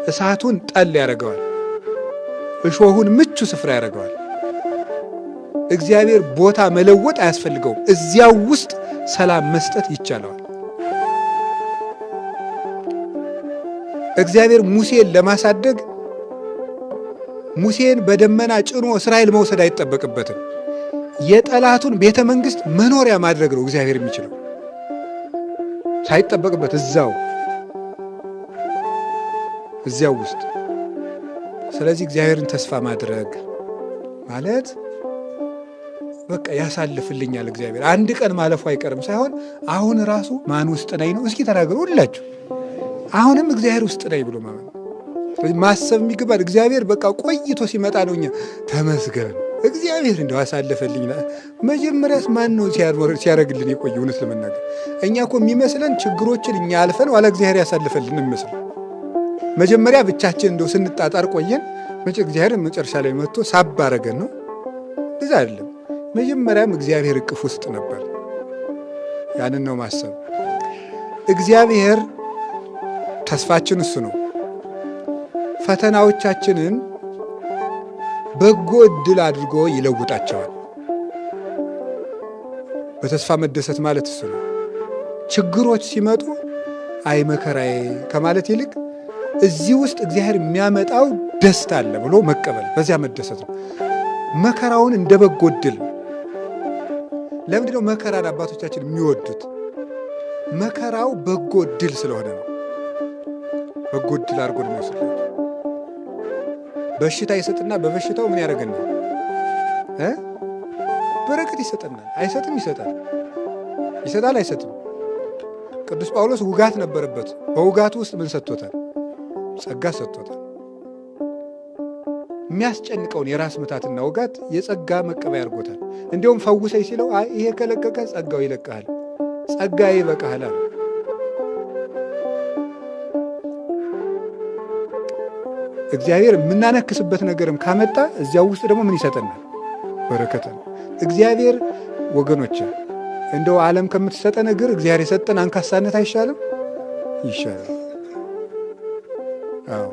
እሳቱን ጠል ያደርገዋል፣ እሾሁን ምቹ ስፍራ ያደርገዋል። እግዚአብሔር ቦታ መለወጥ አያስፈልገውም፣ እዚያው ውስጥ ሰላም መስጠት ይቻለዋል። እግዚአብሔር ሙሴን ለማሳደግ ሙሴን በደመና ጭኖ እስራኤል መውሰድ አይጠበቅበትም። የጠላቱን ቤተ መንግሥት መኖሪያ ማድረግ ነው እግዚአብሔር የሚችለው ሳይጠበቅበት እዚያው ውስጥ። ስለዚህ እግዚአብሔርን ተስፋ ማድረግ ማለት በቃ ያሳልፍልኛል እግዚአብሔር አንድ ቀን ማለፉ አይቀርም ሳይሆን አሁን ራሱ ማን ውስጥ ነኝ ነው። እስኪ ተናገሩ ሁላችሁ። አሁንም እግዚአብሔር ውስጥ ነኝ ብሎ ማሰብ የሚገባል። እግዚአብሔር በቃ ቆይቶ ሲመጣ ነው እኛ ተመስገን እግዚአብሔር እንደው አሳልፈልኝ። መጀመሪያስ ማን ነው ሲያደርግልን የቆየ? እውነት ለመናገር እኛ እኮ የሚመስለን ችግሮችን እኛ አልፈን ዋላ እግዚአብሔር ያሳልፈልን የሚመስል መጀመሪያ ብቻችን እንደው ስንጣጣር ቆየን፣ እግዚአብሔር መጨረሻ ላይ መጥቶ ሳብ አረገን ነው። እዛ አይደለም። መጀመሪያም እግዚአብሔር እቅፍ ውስጥ ነበር። ያንን ነው ማሰብ። እግዚአብሔር ተስፋችን እሱ ነው። ፈተናዎቻችንን በጎ ዕድል አድርጎ ይለውጣቸዋል። በተስፋ መደሰት ማለት እሱ ነው። ችግሮች ሲመጡ አይ መከራዬ ከማለት ይልቅ እዚህ ውስጥ እግዚአብሔር የሚያመጣው ደስታ አለ ብሎ መቀበል፣ በዚያ መደሰት ነው። መከራውን እንደ በጎ ዕድል። ለምንድነው መከራን አባቶቻችን የሚወዱት? መከራው በጎ ዕድል ስለሆነ ነው። በጎ ዕድል አድርጎ ነው የሚወስደው። በሽታ ይሰጥና በበሽታው ምን ያደርገናል? በረከት ይሰጠናል። አይሰጥም? ይሰጣል። ይሰጣል? አይሰጥም? ቅዱስ ጳውሎስ ውጋት ነበረበት። በውጋቱ ውስጥ ምን ሰጥቶታል? ጸጋ ሰጥቶታል። የሚያስጨንቀውን የራስ ምታትና ውጋት የጸጋ መቀበያ አድርጎታል። እንዲሁም ፈውሰኝ ሲለው ይሄ ከለቀቀ ጸጋው ይለቀሃል፣ ጸጋዬ ይበቃሃል አለ። እግዚአብሔር የምናነክስበት ነገርም ካመጣ እዚያው ውስጥ ደግሞ ምን ይሰጠናል? በረከት ነው። እግዚአብሔር ወገኖች እንደው ዓለም ከምትሰጠን እግር እግዚአብሔር የሰጠን አንካሳነት አይሻልም? ይሻላል። አዎ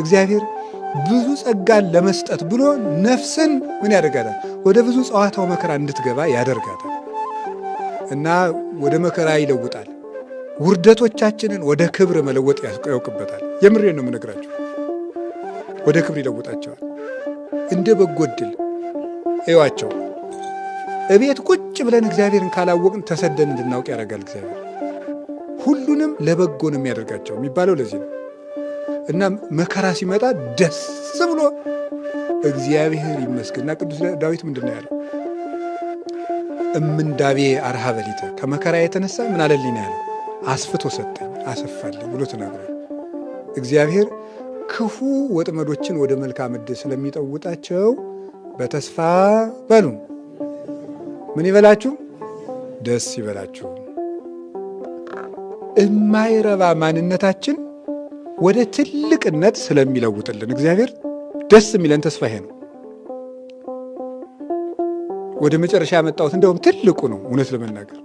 እግዚአብሔር ብዙ ጸጋን ለመስጠት ብሎ ነፍስን ምን ያደርጋታል? ወደ ብዙ ጸዋታው መከራ እንድትገባ ያደርጋታል እና ወደ መከራ ይለውጣል። ውርደቶቻችንን ወደ ክብር መለወጥ ያውቅበታል። የምሬን ነው የምነግራችሁ። ወደ ክብር ይለውጣቸዋል። እንደ በጎ ዕድል እዩዋቸው። እቤት ቁጭ ብለን እግዚአብሔርን ካላወቅን ተሰደን እንድናውቅ ያደርጋል እግዚአብሔር። ሁሉንም ለበጎ ነው የሚያደርጋቸው የሚባለው ለዚህ ነው። እና መከራ ሲመጣ ደስ ብሎ እግዚአብሔር ይመስገንና ቅዱስ ዳዊት ምንድን ነው ያለው? እምንዳቤ አርሃበ ሊተ፣ ከመከራ የተነሳ ምን አለልኝ ነው ያለው? አስፍቶ ሰጠኝ፣ አሰፋልኝ ብሎ ተናግሯል። እግዚአብሔር ክፉ ወጥመዶችን ወደ መልካም ዕድል ስለሚጠውጣቸው በተስፋ በሉ ምን ይበላችሁ? ደስ ይበላችሁ። የማይረባ ማንነታችን ወደ ትልቅነት ስለሚለውጥልን እግዚአብሔር ደስ የሚለን ተስፋ ይሄ ነው። ወደ መጨረሻ ያመጣሁት እንደውም ትልቁ ነው። እውነት ለመናገር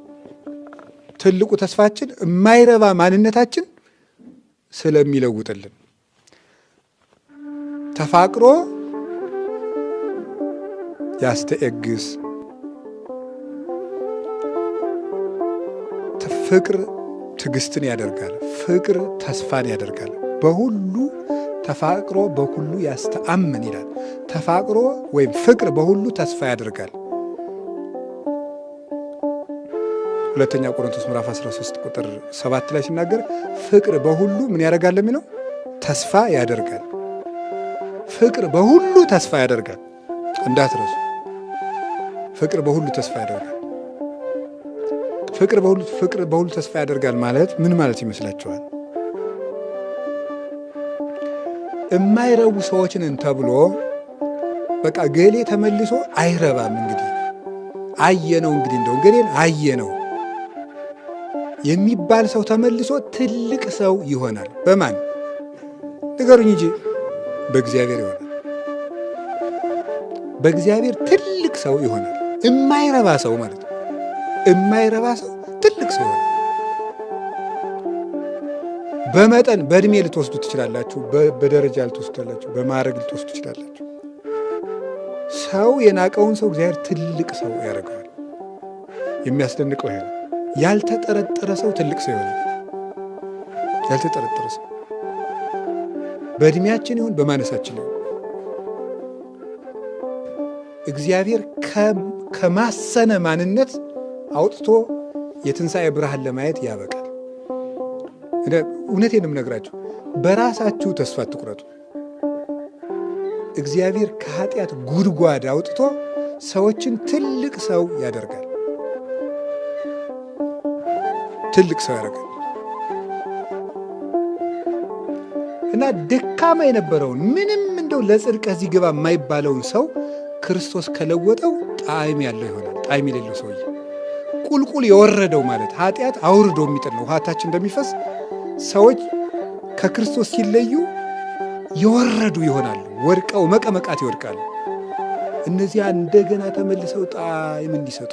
ትልቁ ተስፋችን የማይረባ ማንነታችን ስለሚለውጥልን። ተፋቅሮ ያስተኤግስ፣ ፍቅር ትዕግስትን ያደርጋል። ፍቅር ተስፋን ያደርጋል። በሁሉ ተፋቅሮ በሁሉ ያስተአምን ይላል። ተፋቅሮ ወይም ፍቅር በሁሉ ተስፋ ያደርጋል። ሁለተኛ ቆሮንቶስ ምዕራፍ 13 ቁጥር 7 ላይ ሲናገር ፍቅር በሁሉ ምን ያደርጋል የሚለው ተስፋ ያደርጋል። ፍቅር በሁሉ ተስፋ ያደርጋል። እንዳትረሱ። ፍቅር በሁሉ ተስፋ ያደርጋል። ፍቅር በሁሉ ተስፋ ያደርጋል ማለት ምን ማለት ይመስላችኋል? የማይረቡ ሰዎችንን ተብሎ በቃ ገሌ ተመልሶ አይረባም። እንግዲህ አየነው፣ እንግዲህ እንደው ገሌን አየነው የሚባል ሰው ተመልሶ ትልቅ ሰው ይሆናል። በማን ንገሩኝ እንጂ በእግዚአብሔር ይሆናል። በእግዚአብሔር ትልቅ ሰው ይሆናል። የማይረባ ሰው ማለት ነው። የማይረባ ሰው ትልቅ ሰው ይሆናል። በመጠን በእድሜ ልትወስዱ ትችላላችሁ፣ በደረጃ ልትወስዱ ትችላላችሁ፣ በማዕረግ ልትወስዱ ትችላላችሁ። ሰው የናቀውን ሰው እግዚአብሔር ትልቅ ሰው ያደርገዋል። የሚያስደንቀው ይሄ ነው። ያልተጠረጠረ ሰው ትልቅ ሰው ይሆናል። ያልተጠረጠረ ሰው በእድሜያችን ይሁን በማነሳችን ይሁን እግዚአብሔር ከማሰነ ማንነት አውጥቶ የትንሣኤ ብርሃን ለማየት ያበቃል። እውነቴን የምነግራችሁ፣ በራሳችሁ ተስፋ አትቁረጡ። እግዚአብሔር ከኃጢአት ጉድጓድ አውጥቶ ሰዎችን ትልቅ ሰው ያደርጋል። ትልቅ ሰው ያደርጋል እና ደካማ የነበረውን ምንም እንደው ለጽድቅ እዚህ ግባ የማይባለውን ሰው ክርስቶስ ከለወጠው ጣዕም ያለው ይሆናል። ጣዕም የሌለው ሰውዬ ቁልቁል የወረደው ማለት ኃጢአት አውርዶ የሚጥል ነው። ውሃታችን እንደሚፈስ ሰዎች ከክርስቶስ ሲለዩ የወረዱ ይሆናሉ። ወድቀው መቀመቃት ይወድቃሉ። እነዚያ እንደገና ተመልሰው ጣዕም እንዲሰጡ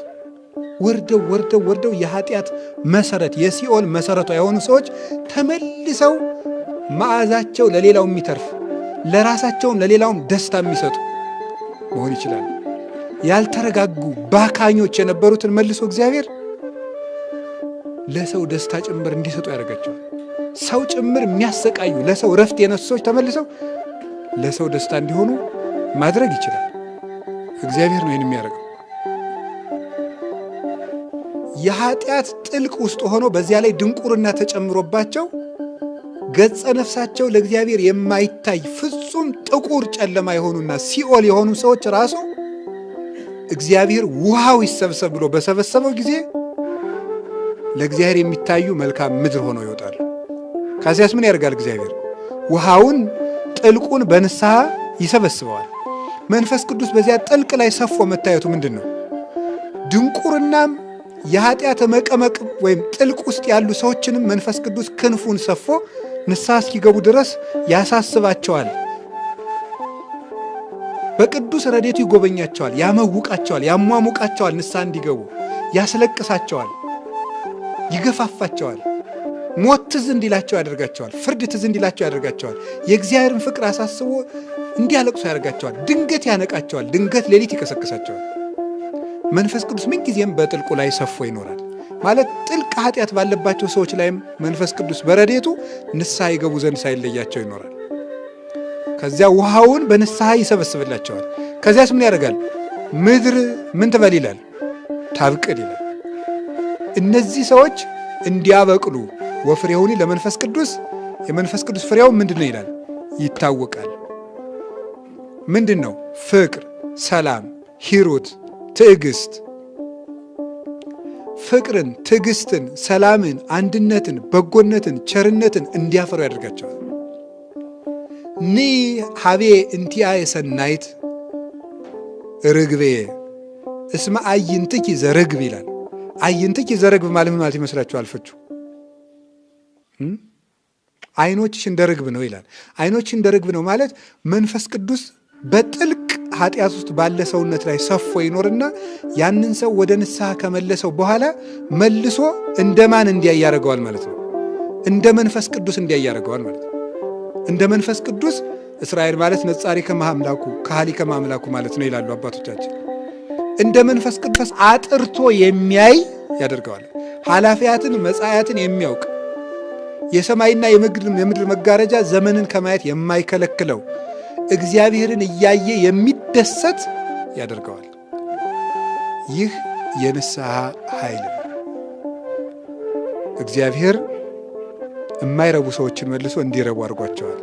ወርደው የኃጢአት መሰረት የሲኦል መሰረቷ የሆኑ ሰዎች ተመልሰው መዓዛቸው ለሌላው የሚተርፍ ለራሳቸውም ለሌላውም ደስታ የሚሰጡ መሆን ይችላል። ያልተረጋጉ ባካኞች የነበሩትን መልሶ እግዚአብሔር ለሰው ደስታ ጭምር እንዲሰጡ ያደርጋቸዋል። ሰው ጭምር የሚያሰቃዩ ለሰው ረፍት የነሱ ሰዎች ተመልሰው ለሰው ደስታ እንዲሆኑ ማድረግ ይችላል። እግዚአብሔር ነው ይህን የሚያደርገው። የኃጢአት ጥልቅ ውስጥ ሆኖ በዚያ ላይ ድንቁርና ተጨምሮባቸው ገጸ ነፍሳቸው ለእግዚአብሔር የማይታይ ፍጹም ጥቁር ጨለማ የሆኑና ሲኦል የሆኑ ሰዎች ራሱ እግዚአብሔር ውሃው ይሰብሰብ ብሎ በሰበሰበው ጊዜ ለእግዚአብሔር የሚታዩ መልካም ምድር ሆነው ይወጣሉ። ከዚያስ ምን ያደርጋል እግዚአብሔር? ውሃውን ጥልቁን በንስሐ ይሰበስበዋል። መንፈስ ቅዱስ በዚያ ጥልቅ ላይ ሰፎ መታየቱ ምንድን ነው? ድንቁርናም የኃጢአት መቀመቅ ወይም ጥልቅ ውስጥ ያሉ ሰዎችንም መንፈስ ቅዱስ ክንፉን ሰፎ ንስሐ እስኪገቡ ድረስ ያሳስባቸዋል። በቅዱስ ረድኤቱ ይጎበኛቸዋል፣ ያመውቃቸዋል፣ ያሟሙቃቸዋል። ንስሐ እንዲገቡ ያስለቅሳቸዋል፣ ይገፋፋቸዋል። ሞት ትዝ እንዲላቸው ያደርጋቸዋል። ፍርድ ትዝ እንዲላቸው ያደርጋቸዋል። የእግዚአብሔርን ፍቅር አሳስቦ እንዲያለቅሱ ያደርጋቸዋል። ድንገት ያነቃቸዋል። ድንገት ሌሊት ይቀሰቅሳቸዋል። መንፈስ ቅዱስ ምንጊዜም በጥልቁ ላይ ሰፎ ይኖራል። ማለት ጥልቅ ኃጢአት ባለባቸው ሰዎች ላይም መንፈስ ቅዱስ በረድኤቱ ንስሐ ይገቡ ዘንድ ሳይለያቸው ይኖራል። ከዚያ ውሃውን በንስሐ ይሰበስብላቸዋል። ከዚያስ ምን ያደርጋል? ምድር ምን ትበል ይላል? ታብቅል ይላል። እነዚህ ሰዎች እንዲያበቅሉ ወፍሬሁኒ ለመንፈስ ቅዱስ፣ የመንፈስ ቅዱስ ፍሬው ምንድን ነው ይላል? ይታወቃል። ምንድን ነው? ፍቅር፣ ሰላም፣ ሂሩት፣ ትዕግስት። ፍቅርን፣ ትዕግስትን፣ ሰላምን፣ አንድነትን፣ በጎነትን፣ ቸርነትን እንዲያፈሩ ያደርጋቸዋል። ኒ ሀቤ እንቲአየ ሰናይት ርግቤ እስመ አዕይንትኪ ዘርግብ ይላል። አዕይንትኪ ዘርግብ ማለት ምን ማለት ይመስላችኋል? ፍቹ አይኖችሽ እንደ ርግብ ነው ይላል። አይኖችሽ እንደ ርግብ ነው ማለት መንፈስ ቅዱስ በጥልቅ ኃጢአት ውስጥ ባለ ሰውነት ላይ ሰፎ ይኖርና ያንን ሰው ወደ ንስሐ ከመለሰው በኋላ መልሶ እንደማን እንዲያይ ያደርገዋል ማለት ነው። እንደ መንፈስ ቅዱስ እንዲያይ ያደርገዋል ማለት ነው። እንደ መንፈስ ቅዱስ እስራኤል ማለት ነጻሪ ከማምላኩ ካህሊ ከማምላኩ ማለት ነው ይላሉ አባቶቻችን። እንደ መንፈስ ቅዱስ አጥርቶ የሚያይ ያደርገዋል። ኃላፊያትን መጻያትን የሚያውቅ የሰማይና የምድር መጋረጃ ዘመንን ከማየት የማይከለክለው እግዚአብሔርን እያየ የሚደሰት ያደርገዋል። ይህ የንስሐ ኃይል ነው። እግዚአብሔር የማይረቡ ሰዎችን መልሶ እንዲረቡ አድርጓቸዋል።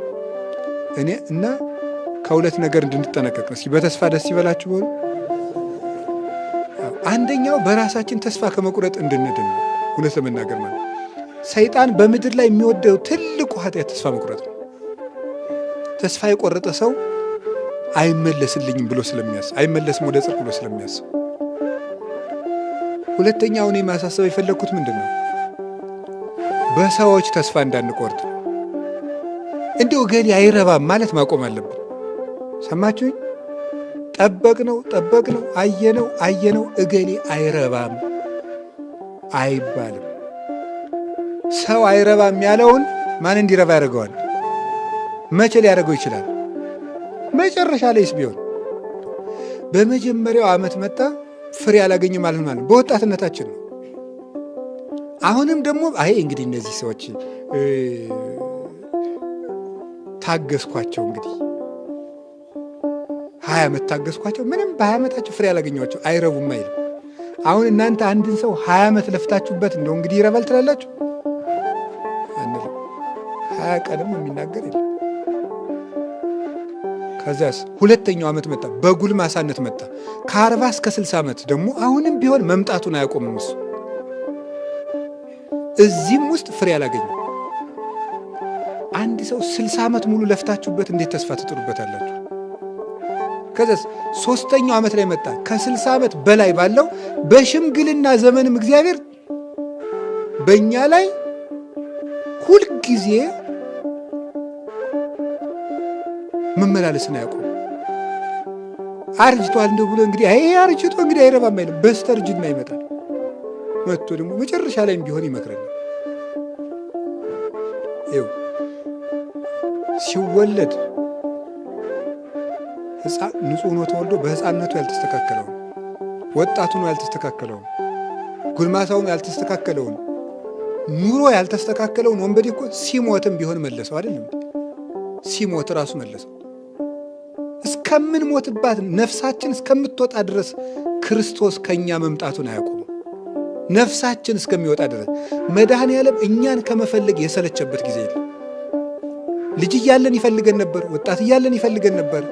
እኔ እና ከሁለት ነገር እንድንጠነቀቅ ነው። እስኪ በተስፋ ደስ ይበላችሁ በሉ። አንደኛው በራሳችን ተስፋ ከመቁረጥ እንድንድን ነው። እውነት ለመናገር ማለት ሰይጣን በምድር ላይ የሚወደው ትልቁ ኃጢአት ተስፋ መቁረጥ ነው። ተስፋ የቆረጠ ሰው አይመለስልኝም ብሎ ስለሚያስብ፣ አይመለስም ወደ ጽድቅ ብሎ ስለሚያስብ። ሁለተኛው እኔ ማሳሰብ የፈለግኩት ምንድን ነው? በሰዎች ተስፋ እንዳንቆርጥ። እንዲሁ እገሌ አይረባም ማለት ማቆም አለብን። ሰማችሁኝ? ጠበቅነው አየነው እገሌ አይረባም አይባልም። ሰው አይረባም ያለውን ማን እንዲረባ ያደርገዋል? መቼ ሊያደርገው ይችላል? መጨረሻ ላይስ ቢሆን በመጀመሪያው ዓመት መጣ ፍሬ አላገኘ ማለት በወጣትነታችን ነው። አሁንም ደግሞ እንግዲህ እነዚህ ሰዎች ታገስኳቸው፣ እንግዲህ 20 ዓመት ታገስኳቸው፣ ምንም በ20 ዓመታቸው ፍሬ አላገኘኋቸው አይረቡም አይልም። አሁን እናንተ አንድን ሰው 20 ዓመት ለፍታችሁበት እንደው እንግዲህ ይረባል ትላላችሁ? አንልም። 20 ቀንም የሚናገር የለም። ከዚያስ ሁለተኛው ዓመት መጣ፣ በጉልማሳነት መጣ። ከ40 እስከ 60 ዓመት ደግሞ አሁንም ቢሆን መምጣቱን አያቆምም እሱ። እዚህም ውስጥ ፍሬ አላገኘም። አንድ ሰው 60 ዓመት ሙሉ ለፍታችሁበት እንዴት ተስፋ ትጥሩበታላችሁ? ከዚያስ ሶስተኛው ዓመት ላይ መጣ። ከ60 ዓመት በላይ ባለው በሽምግልና ዘመንም እግዚአብሔር በእኛ ላይ ሁልጊዜ መመላለስን አያውቁም። አርጅቷል እንደው ብሎ እንግዲህ አርጅቶ እንግዲህ አይረባም አይልም። በስተርጅና ይመጣል። መጥቶ ደግሞ መጨረሻ ላይም ቢሆን ይመክረናል። ይኸው ሲወለድ ንጹሕ ሆኖ ተወልዶ በሕፃንነቱ ያልተስተካከለውን፣ ወጣቱ ነው ያልተስተካከለውን፣ ጉልማሳው ያልተስተካከለውን፣ ኑሮ ያልተስተካከለውን ወንበዴ እኮ ሲሞትም ቢሆን መለሰው አይደለም? ሲሞት ራሱ መለሰው። እስከምንሞትባት ነፍሳችን እስከምትወጣ ድረስ ክርስቶስ ከእኛ መምጣቱን አያውቁም። ነፍሳችን እስከሚወጣ ድረስ መድኃኔዓለም እኛን ከመፈለግ የሰለቸበት ጊዜ የለም። ልጅ እያለን ይፈልገን ነበር፣ ወጣት እያለን ይፈልገን ነበር፣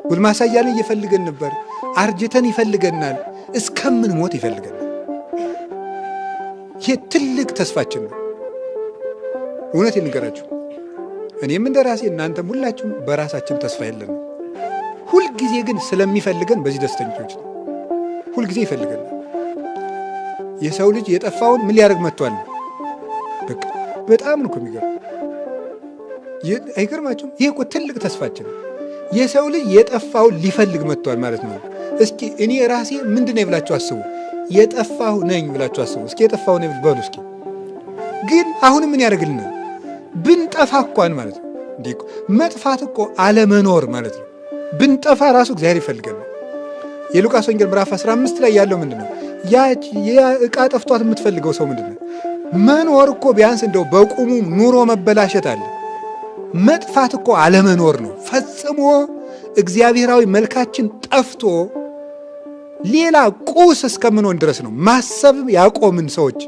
ጉልማሳ እያለን ይፈልገን ነበር፣ አርጅተን ይፈልገናል፣ እስከምንሞት ይፈልገናል። ይህ ትልቅ ተስፋችን ነው። እውነት ልንገራችሁ፣ እኔም እንደ ራሴ እናንተም ሁላችሁም በራሳችን ተስፋ የለንም። ሁልጊዜ ግን ስለሚፈልገን በዚህ ደስተኞች ነው። ሁልጊዜ ይፈልገናል። የሰው ልጅ የጠፋውን ምን ሊያደርግ መጥቷል? በቃ በጣም ነው የሚገርም። አይገርማችሁም? ይህ እኮ ትልቅ ተስፋችን ነው። የሰው ልጅ የጠፋውን ሊፈልግ መጥቷል ማለት ነው። እስኪ እኔ ራሴ ምንድን ነው ብላችሁ አስቡ። የጠፋሁ ነኝ ብላችሁ አስቡ። እስኪ የጠፋሁ ነኝ በሉ እስኪ። ግን አሁን ምን ያደርግልናል? ብንጠፋ እንኳን ማለት ነው። እንዲህ መጥፋት እኮ አለመኖር ማለት ነው። ብንጠፋ ራሱ እግዚአብሔር ይፈልገናል። የሉቃስ ወንጌል ምዕራፍ 15 ላይ ያለው ምንድን ነው? ያ ዕቃ ጠፍቷት የምትፈልገው ሰው ምንድን ነው? መኖር እኮ ቢያንስ እንደው በቁሙ ኑሮ መበላሸት አለ። መጥፋት እኮ አለመኖር ነው። ፈጽሞ እግዚአብሔራዊ መልካችን ጠፍቶ ሌላ ቁስ እስከምንሆን ድረስ ነው ማሰብ ያቆምን ሰዎች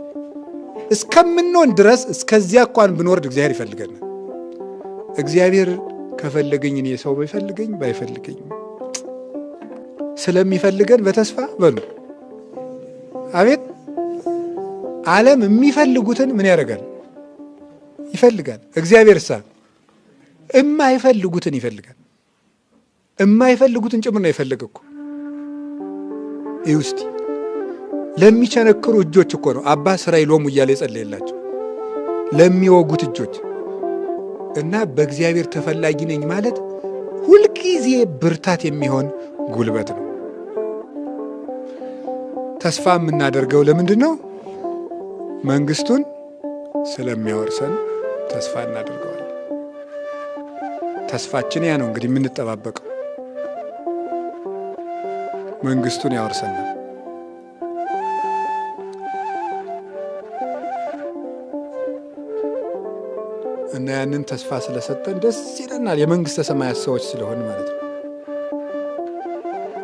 እስከምንሆን ድረስ። እስከዚያ እንኳን ብንወርድ እግዚአብሔር ይፈልገናል። እግዚአብሔር ከፈለገኝ እኔ ሰው ባይፈልገኝ ባይፈልገኝ ስለሚፈልገን በተስፋ በሉ አቤት። ዓለም የሚፈልጉትን ምን ያደርጋል? ይፈልጋል። እግዚአብሔር የማይፈልጉትን ይፈልጋል። የማይፈልጉትን ጭምር ነው የፈለገ እኮ። ይህ ውስጥ ለሚቸነክሩ እጆች እኮ ነው አባ ስራይ ሎሙ እያለ የጸለየላቸው ለሚወጉት እጆች። እና በእግዚአብሔር ተፈላጊ ነኝ ማለት ሁልጊዜ ብርታት የሚሆን ጉልበት ነው። ተስፋ የምናደርገው ለምንድን ነው? መንግስቱን ስለሚያወርሰን ተስፋ እናደርገዋለን። ተስፋችን ያ ነው እንግዲህ የምንጠባበቀው። መንግስቱን ያወርሰናል። እና ያንን ተስፋ ስለሰጠን ደስ ይለናል። የመንግስተ ሰማያት ሰዎች ስለሆን ማለት ነው።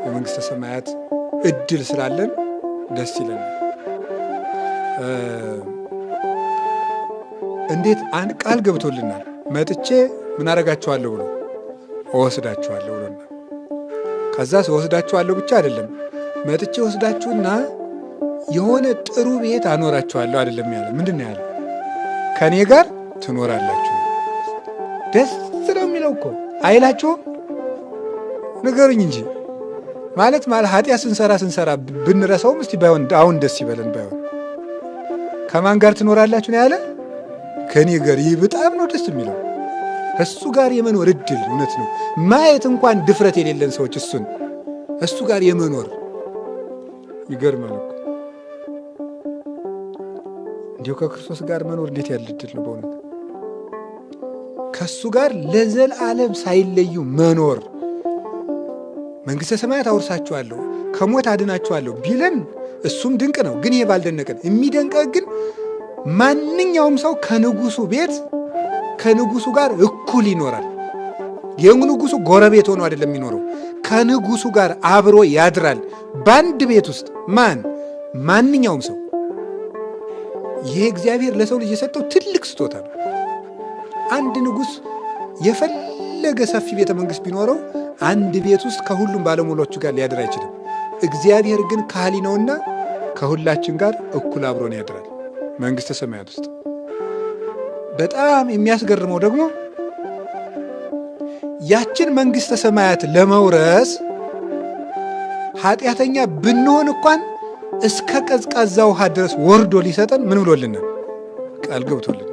የመንግስተ ሰማያት እድል ስላለን ደስ ይለናል። እንዴት ቃል ገብቶልናል። መጥቼ ምን አደርጋችኋለሁ ብሎ እወስዳችኋለሁ ብሎናል። ከዛስ እወስዳችኋለሁ ብቻ አይደለም፣ መጥቼ ወስዳችሁና የሆነ ጥሩ ቤት አኖራችኋለሁ አይደለም ያለ። ምንድን ነው ያለ? ከእኔ ጋር ትኖራላችሁ። ደስ ነው የሚለው እኮ አይላችሁም? ንገሩኝ እንጂ ማለት ኃጢአት ስንሰራ ብንረሳውም እስቲ ባይሆን አሁን ደስ ይበለን። ባይሆን ከማን ጋር ትኖራላችሁ ነው ያለ? ከኔ ጋር ይህ በጣም ነው ደስ የሚለው። እሱ ጋር የመኖር እድል እውነት ነው ማየት እንኳን ድፍረት የሌለን ሰዎች እሱ ጋር የመኖር ይገርማል እኮ። እንዲሁ ከክርስቶስ ጋር መኖር እንዴት ያለ እድል ነው በእውነት። ከሱ ጋር ለዘላለም ሳይለዩ መኖር። መንግሥተ ሰማያት አውርሳችኋለሁ ከሞት አድናችኋለሁ ቢለን እሱም ድንቅ ነው። ግን ይሄ ባልደነቀን የሚደንቀ ግን ማንኛውም ሰው ከንጉሱ ቤት ከንጉሱ ጋር እኩል ይኖራል። የንጉሱ ጎረቤት ሆኖ አይደለም የሚኖረው፣ ከንጉሱ ጋር አብሮ ያድራል በአንድ ቤት ውስጥ። ማንኛውም ሰው። ይሄ እግዚአብሔር ለሰው ልጅ የሰጠው ትልቅ ስጦታ ነው። አንድ ንጉሥ የፈለገ ሰፊ ቤተ መንግሥት ቢኖረው አንድ ቤት ውስጥ ከሁሉም ባለሟሎቹ ጋር ሊያድር አይችልም። እግዚአብሔር ግን ካህሊ ነውና ከሁላችን ጋር እኩል አብሮን ያድራል መንግሥተ ሰማያት ውስጥ። በጣም የሚያስገርመው ደግሞ ያችን መንግሥተ ሰማያት ለመውረስ ኃጢአተኛ ብንሆን እንኳን እስከ ቀዝቃዛ ውሃ ድረስ ወርዶ ሊሰጠን ምን ብሎልናል? ቃል ገብቶልናል።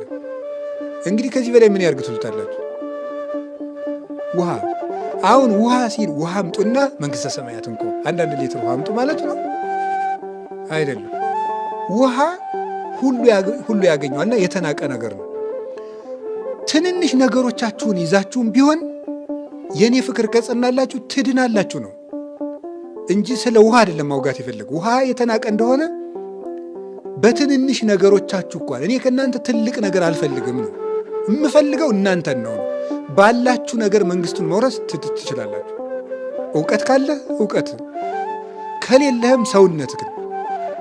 እንግዲህ ከዚህ በላይ ምን ያርግ ትሉታላችሁ? ውሃ። አሁን ውሃ ሲል ውሃ አምጡና መንግሥተ ሰማያት እንኳ አንዳንድ ሊትር ውሃ አምጡ ማለት ነው አይደለም። ውሃ ሁሉ ያገኘዋልና የተናቀ ነገር ነው። ትንንሽ ነገሮቻችሁን ይዛችሁም ቢሆን የኔ ፍቅር ከጸናላችሁ ትድናላችሁ ነው እንጂ ስለ ውሃ አይደለም ማውጋት የፈለገ። ውሃ የተናቀ እንደሆነ በትንንሽ ነገሮቻችሁ እንኳን እኔ ከእናንተ ትልቅ ነገር አልፈልግም ነው የምፈልገው እናንተን ነው። ባላችሁ ነገር መንግሥቱን መውረስ ትችላላችሁ። እውቀት ካለ እውቀት፣ ከሌለህም ሰውነትህን፣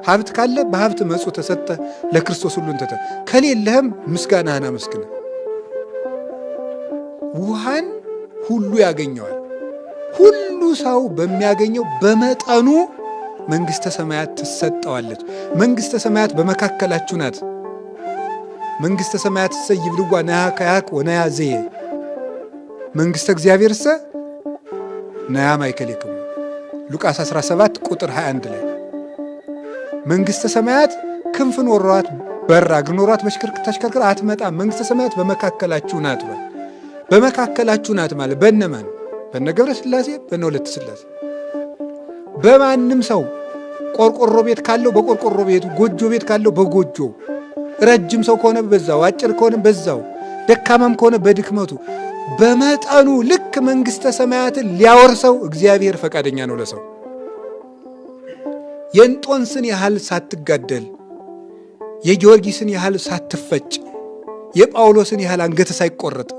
ሀብት ካለ በሀብት መጽው ተሰጠ ለክርስቶስ ሁሉን ተተ፣ ከሌለህም ምስጋናህን አመስግነ። ውሃን ሁሉ ያገኘዋል። ሁሉ ሰው በሚያገኘው በመጠኑ መንግሥተ ሰማያት ትሰጠዋለች። መንግሥተ ሰማያት በመካከላችሁ ናት። መንግሥተ ሰማያት እሰ ይብልዋ ነያ ከያክ ወነያ ዘየ መንግሥተ እግዚአብሔር እሰ ነያ ማእከሌክሙ ሉቃስ 17 ቁጥር 21 ላይ መንግሥተ ሰማያት ክንፍ ኖሯት በራ እግር ኖሯት ተሽከርክራ አትመጣም። መንግሥተ ሰማያት በመካከላችሁ ናት። በመካከላችሁ ናት ማለት በእነማን? በነ ገብረ ሥላሴ በነ ወለተ ሥላሴ። በማንም ሰው ቆርቆሮ ቤት ካለው በቆርቆሮ ቤቱ፣ ጎጆ ቤት ካለው በጎጆ፣ ረጅም ሰው ከሆነ በዛው፣ አጭር ከሆነ በዛው፣ ደካማም ከሆነ በድክመቱ በመጠኑ ልክ መንግሥተ ሰማያትን ሊያወርሰው እግዚአብሔር ፈቃደኛ ነው ለሰው። የእንጦንስን ያህል ሳትጋደል፣ የጊዮርጊስን ያህል ሳትፈጭ፣ የጳውሎስን ያህል አንገት ሳይቆረጥ፣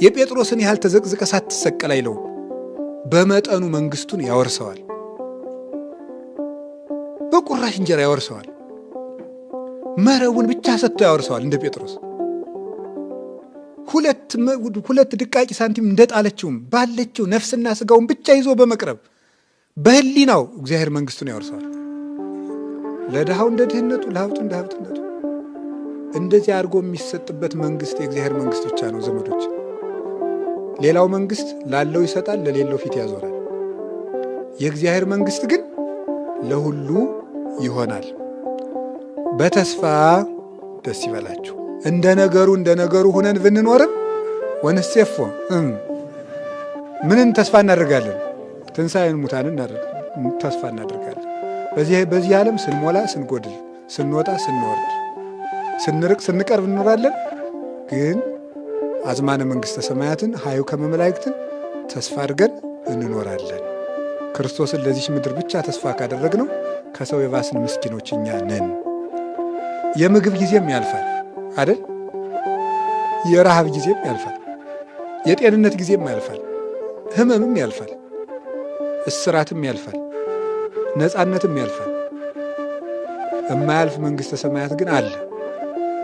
የጴጥሮስን ያህል ተዘቅዝቀ ሳትሰቀል አይለው። በመጠኑ መንግሥቱን ያወርሰዋል። በቁራሽ እንጀራ ያወርሰዋል። መረቡን ብቻ ሰጥቶ ያወርሰዋል። እንደ ጴጥሮስ ሁለት ድቃቂ ሳንቲም እንደጣለችውም ባለችው ነፍስና ሥጋውን ብቻ ይዞ በመቅረብ በሕሊናው እግዚአብሔር መንግሥቱን ያወርሰዋል። ለድሃው እንደ ድህነቱ፣ ለሀብቱ እንደ ሀብትነቱ እንደዚህ አድርጎ የሚሰጥበት መንግሥት የእግዚአብሔር መንግሥት ብቻ ነው ዘመዶች። ሌላው መንግሥት ላለው ይሰጣል፣ ለሌለው ፊት ያዞራል። የእግዚአብሔር መንግሥት ግን ለሁሉ ይሆናል። በተስፋ ደስ ይበላችሁ። እንደ ነገሩ ሁነን ብንኖርም ወንሴፎ ምንን ተስፋ እናደርጋለን? ትንሣኤን ሙታንን ተስፋ እናደርጋለን። በዚህ ዓለም ስንሞላ ስንጎድል፣ ስንወጣ ስንወርድ፣ ስንርቅ ስንቀርብ እንኖራለን። ግን አዝማነ መንግሥተ ሰማያትን ሀዩ ከመመላእክትን ተስፋ አድርገን እንኖራለን። ክርስቶስን ለዚች ምድር ብቻ ተስፋ ካደረግነው ከሰው የባስን ምስኪኖች እኛ ነን። የምግብ ጊዜም ያልፋል አይደል? የረሃብ ጊዜም ያልፋል። የጤንነት ጊዜም ያልፋል። ሕመምም ያልፋል። እስራትም ያልፋል። ነፃነትም ያልፋል። የማያልፍ መንግሥተ ሰማያት ግን አለ።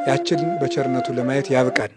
ያችን በቸርነቱ ለማየት ያብቃን።